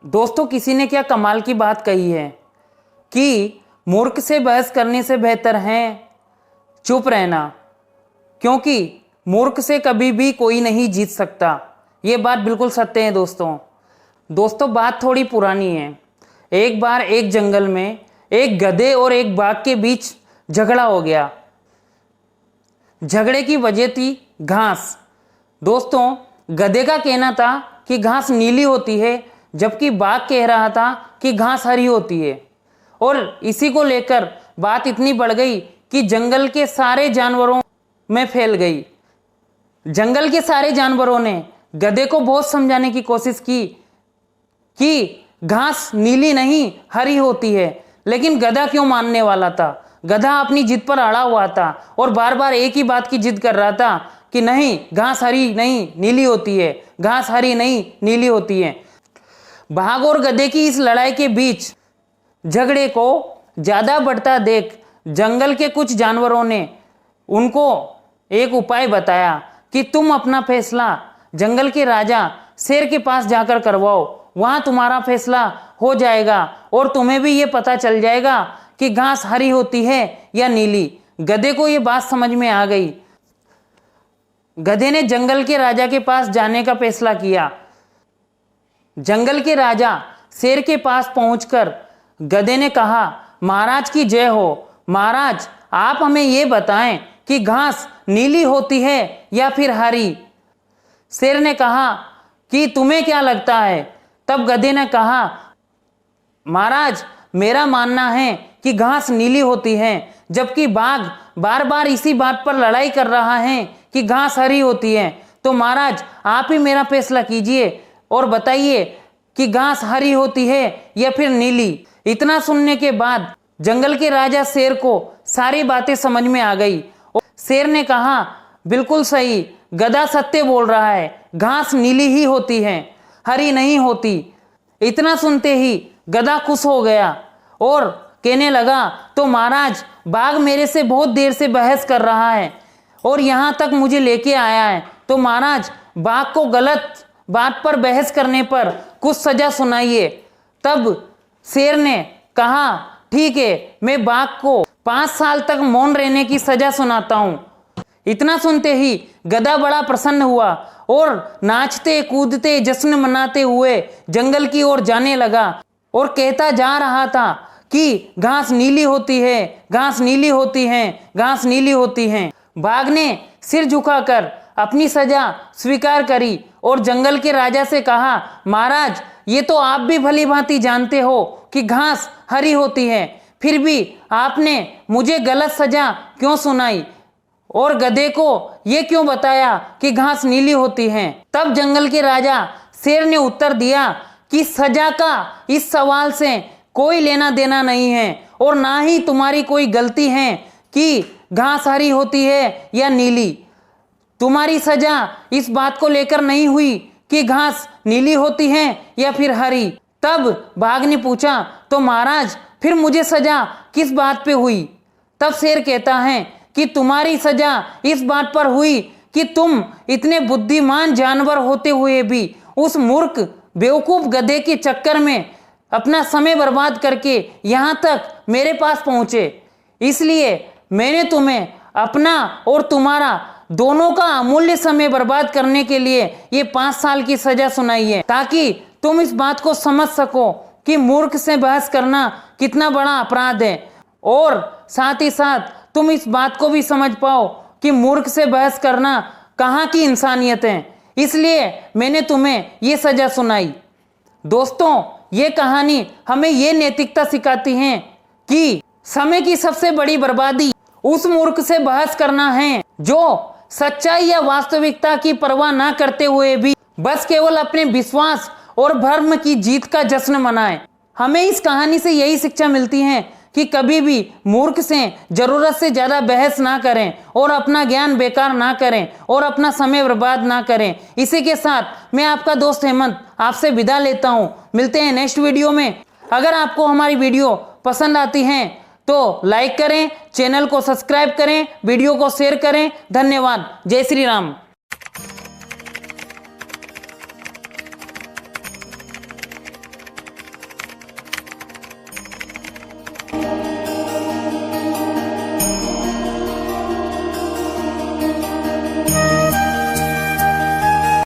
दोस्तों, किसी ने क्या कमाल की बात कही है कि मूर्ख से बहस करने से बेहतर है चुप रहना, क्योंकि मूर्ख से कभी भी कोई नहीं जीत सकता। ये बात बिल्कुल सत्य है दोस्तों, बात थोड़ी पुरानी है। एक बार एक जंगल में एक गधे और एक बाघ के बीच झगड़ा हो गया। झगड़े की वजह थी घास। दोस्तों, गधे का कहना था कि घास नीली होती है, जबकि बाघ कह रहा था कि घास हरी होती है। और इसी को लेकर बात इतनी बढ़ गई कि जंगल के सारे जानवरों में फैल गई। जंगल के सारे जानवरों ने गधे को बहुत समझाने की कोशिश की कि घास नीली नहीं हरी होती है, लेकिन गधा क्यों मानने वाला था। गधा अपनी जिद पर अड़ा हुआ था और बार बार एक ही बात की जिद कर रहा था कि नहीं, घास हरी नहीं नीली होती है, घास हरी नहीं नीली होती है। बाघ और गधे की इस लड़ाई के बीच झगड़े को ज्यादा बढ़ता देख जंगल के कुछ जानवरों ने उनको एक उपाय बताया कि तुम अपना फैसला जंगल के राजा शेर के पास जाकर करवाओ, वहां तुम्हारा फैसला हो जाएगा और तुम्हें भी ये पता चल जाएगा कि घास हरी होती है या नीली। गधे को ये बात समझ में आ गई। गधे ने जंगल के राजा के पास जाने का फैसला किया। जंगल के राजा शेर के पास पहुंचकर गधे ने कहा, महाराज की जय हो। महाराज, आप हमें ये बताएं कि घास नीली होती है या फिर हरी। शेर ने कहा कि तुम्हें क्या लगता है। तब गधे ने कहा, महाराज, मेरा मानना है कि घास नीली होती है, जबकि बाघ बार बार इसी बात पर लड़ाई कर रहा है कि घास हरी होती है। तो महाराज, आप ही मेरा फैसला कीजिए और बताइए कि घास हरी होती है या फिर नीली। इतना सुनने के बाद जंगल के राजा शेर को सारी बातें समझ में आ गई। और शेर ने कहा, बिल्कुल सही, गधा सत्य बोल रहा है, घास नीली ही होती है, हरी नहीं होती। इतना सुनते ही गधा खुश हो गया और कहने लगा, तो महाराज, बाघ मेरे से बहुत देर से बहस कर रहा है और यहाँ तक मुझे लेके आया है, तो महाराज, बाघ को गलत बात पर बहस करने पर कुछ सजा सुनाइए। तब शेर ने कहा, ठीक है, मैं बाघ को 5 साल तक मौन रहने की सजा सुनाता हूं। इतना सुनते ही गधा बड़ा प्रसन्न हुआ और नाचते कूदते जश्न मनाते हुए जंगल की ओर जाने लगा और कहता जा रहा था कि घास नीली होती है, घास नीली होती है, घास नीली होती है। बाघ ने सिर झुकाकर अपनी सजा स्वीकार करी और जंगल के राजा से कहा, महाराज, ये तो आप भी भली भांति जानते हो कि घास हरी होती है, फिर भी आपने मुझे गलत सजा क्यों सुनाई और गधे को ये क्यों बताया कि घास नीली होती है। तब जंगल के राजा शेर ने उत्तर दिया कि सजा का इस सवाल से कोई लेना देना नहीं है और ना ही तुम्हारी कोई गलती है कि घास हरी होती है या नीली। तुम्हारी सजा इस बात को लेकर नहीं हुई कि घास नीली होती है या फिर हरी। तब बाघ ने पूछा, तो महाराज, फिर मुझे सजा किस बात पे हुई। तब शेर कहता है कि तुम्हारी सजा इस बात पर हुई कि तुम इतने बुद्धिमान जानवर होते हुए भी उस मूर्ख बेवकूफ गधे के चक्कर में अपना समय बर्बाद करके यहाँ तक मेरे पास पहुंचे। इसलिए मैंने तुम्हें अपना और तुम्हारा दोनों का अमूल्य समय बर्बाद करने के लिए ये 5 साल की सजा सुनाई है, ताकि तुम इस बात को समझ सको कि मूर्ख से बहस करना कितना बड़ा अपराध है, और साथ ही साथ तुम इस बात को भी समझ पाओ कि मूर्ख से बहस करना कहाँ की इंसानियत है। इसलिए मैंने तुम्हें ये सजा सुनाई। दोस्तों, ये कहानी हमें ये नैतिकता सिखाती है कि समय की सबसे बड़ी बर्बादी उस मूर्ख से बहस करना है जो सच्चाई या वास्तविकता की परवाह ना करते हुए भी बस केवल अपने विश्वास और धर्म की जीत का जश्न मनाए। हमें इस कहानी से यही शिक्षा मिलती है कि कभी भी मूर्ख से जरूरत से ज्यादा बहस ना करें और अपना ज्ञान बेकार ना करें और अपना समय बर्बाद ना करें। इसी के साथ मैं आपका दोस्त हेमंत आपसे विदा लेता हूं। मिलते हैं नेक्स्ट वीडियो में। अगर आपको हमारी वीडियो पसंद आती है तो लाइक करें, चैनल को सब्सक्राइब करें, वीडियो को शेयर करें। धन्यवाद। जय श्री राम।